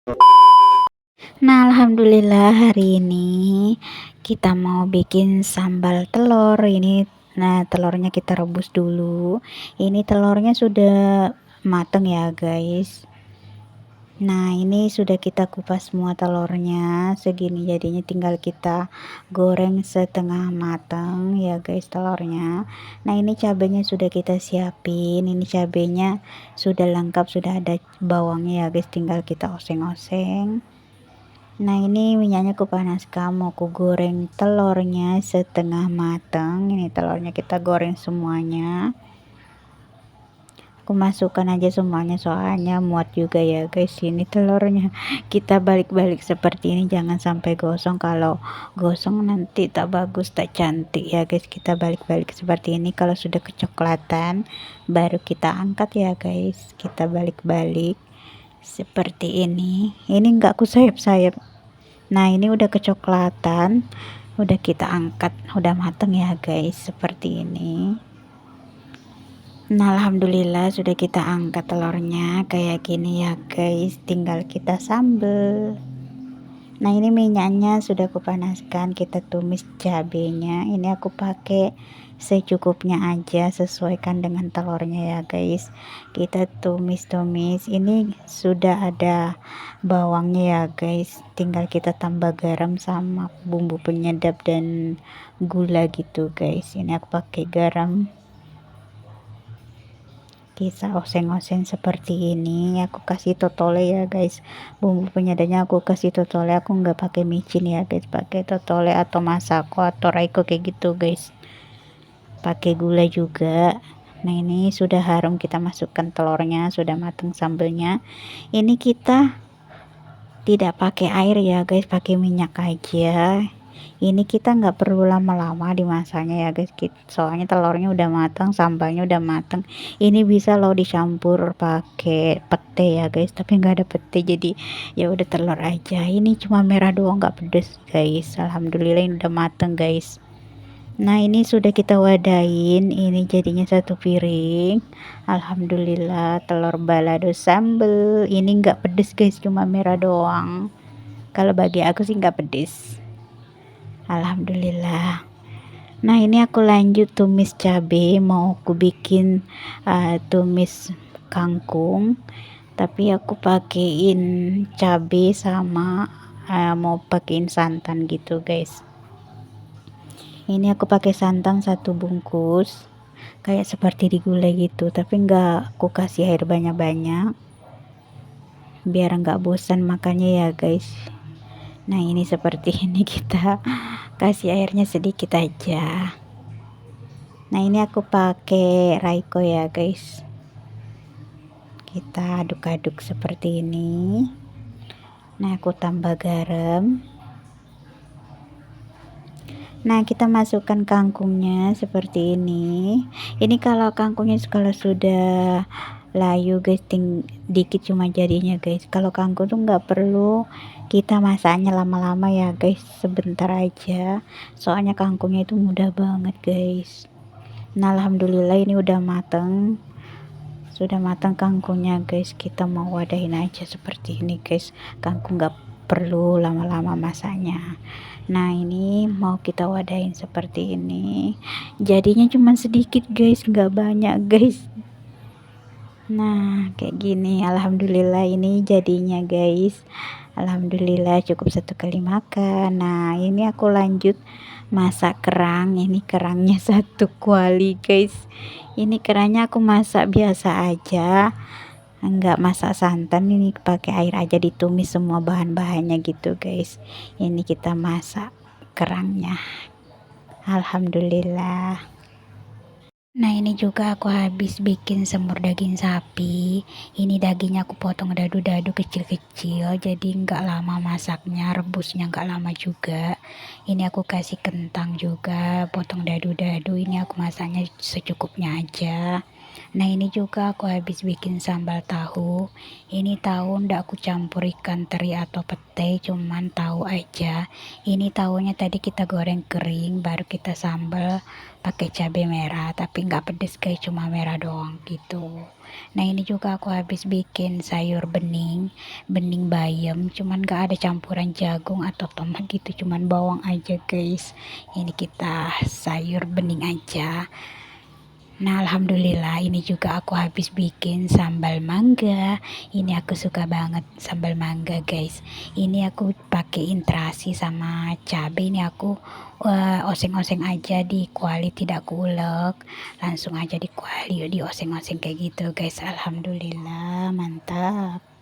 Nah, alhamdulillah hari ini kita mau bikin sambal telur. Nah, telurnya kita rebus dulu. Ini telurnya sudah mateng ya, guys. Nah, ini sudah kita kupas semua telurnya. Segini jadinya tinggal kita goreng setengah matang ya, guys, telurnya. Nah, ini cabenya sudah kita siapin. Ini cabenya sudah lengkap, sudah ada bawangnya ya, guys. Tinggal kita oseng-oseng. Nah, ini minyaknya aku panaskan, mau aku goreng telurnya setengah matang. Ini telurnya kita goreng semuanya. Aku masukkan aja semuanya soalnya muat juga ya, guys. Ini telurnya kita balik-balik seperti ini, jangan sampai gosong. Kalau gosong nanti tak bagus, tak cantik ya, guys. Kita balik-balik seperti ini. Kalau sudah kecoklatan baru kita angkat ya, guys. Kita balik-balik seperti ini enggak aku sayap-sayap. Nah, ini udah kecoklatan, udah kita angkat, udah mateng ya, guys, seperti ini. Nah, alhamdulillah sudah kita angkat telurnya kayak gini ya, guys. Tinggal kita sambel. Nah, ini minyaknya sudah kupanaskan, kita tumis cabenya. Ini aku pakai secukupnya aja, sesuaikan dengan telurnya ya, guys. Kita tumis-tumis. Ini sudah ada bawangnya ya, guys. Tinggal kita tambah garam sama bumbu penyedap dan gula gitu, guys. Ini aku pakai garam. Kita oseng-oseng seperti ini. Aku kasih totole ya, guys. Bumbu penyedapnya aku kasih totole, aku nggak pakai micin ya, guys. Pakai totole atau masako atau raiko kayak gitu, guys. Pakai gula juga. Nah, ini sudah harum, kita masukkan telurnya, sudah matang sambelnya. Ini kita tidak pakai air ya, guys, pakai minyak aja. Ini kita nggak perlu lama-lama dimasaknya ya, guys. Soalnya telurnya udah matang, sambalnya udah matang. Ini bisa loh dicampur pakai pete ya, guys, tapi nggak ada pete, jadi ya udah telur aja. Ini cuma merah doang, nggak pedes, guys. Alhamdulillah ini udah matang, guys. Nah, ini sudah kita wadain, ini jadinya satu piring. Alhamdulillah, telur balado sambal. Ini nggak pedes, guys, cuma merah doang. Kalau bagi aku sih nggak pedes. Alhamdulillah. Nah, ini aku lanjut tumis cabe, mau aku bikin tumis kangkung, tapi aku pakein cabe sama mau pakein santan gitu, guys. Ini aku pakai santan satu bungkus, kayak seperti digulai gitu, tapi enggak aku kasih air banyak-banyak biar enggak bosan makannya ya, guys. Nah, ini seperti ini, kita kasih airnya sedikit aja. Nah, ini aku pakai raiko ya, guys. Kita aduk-aduk seperti ini. Nah, aku tambah garam. Nah, kita masukkan kangkungnya seperti ini. Ini kalau kangkungnya kalau sudah layu, guys, dikit cuma jadinya, guys. Kalau kangkung tuh nggak perlu kita masaknya lama-lama ya, guys, sebentar aja. Soalnya kangkungnya itu mudah banget, guys. Nah, alhamdulillah ini udah mateng. Sudah matang kangkungnya, guys. Kita mau wadahin aja seperti ini, guys. Kangkung nggak perlu lama-lama masaknya. Nah, ini mau kita wadahin seperti ini. Jadinya cuma sedikit, guys, nggak banyak, guys. Nah, kayak gini. Alhamdulillah ini jadinya, guys. Alhamdulillah cukup satu kali makan. Nah, ini aku lanjut masak kerang. Ini kerangnya satu kuali, guys. Ini kerangnya aku masak biasa aja, enggak masak santan. Ini pakai air aja, ditumis semua bahan-bahannya gitu, guys. Ini kita masak kerangnya. Alhamdulillah. Nah, ini juga aku habis bikin semur daging sapi. Ini dagingnya aku potong dadu-dadu kecil-kecil, jadi enggak lama masaknya, rebusnya enggak lama juga. Ini aku kasih kentang juga, potong dadu-dadu. Ini aku masaknya secukupnya aja. Nah ini juga aku habis bikin sambal tahu. Ini tahu ndak aku campur ikan teri atau pete, cuman tahu aja. Ini tahunya tadi kita goreng kering, baru kita sambal pakai cabai merah, tapi nggak pedes guys, cuma merah doang gitu. Nah ini juga aku habis bikin sayur bening, bening bayam, cuman nggak ada campuran jagung atau tomat gitu, cuman bawang aja guys. Ini kita sayur bening aja. Nah, alhamdulillah ini juga aku habis bikin sambal mangga. Ini aku suka banget sambal mangga, guys. Ini aku pakein terasi sama cabai. Ini aku oseng-oseng aja di kuali, tidak kulek. Langsung aja di kuali, di oseng-oseng kayak gitu, guys. Alhamdulillah, mantap.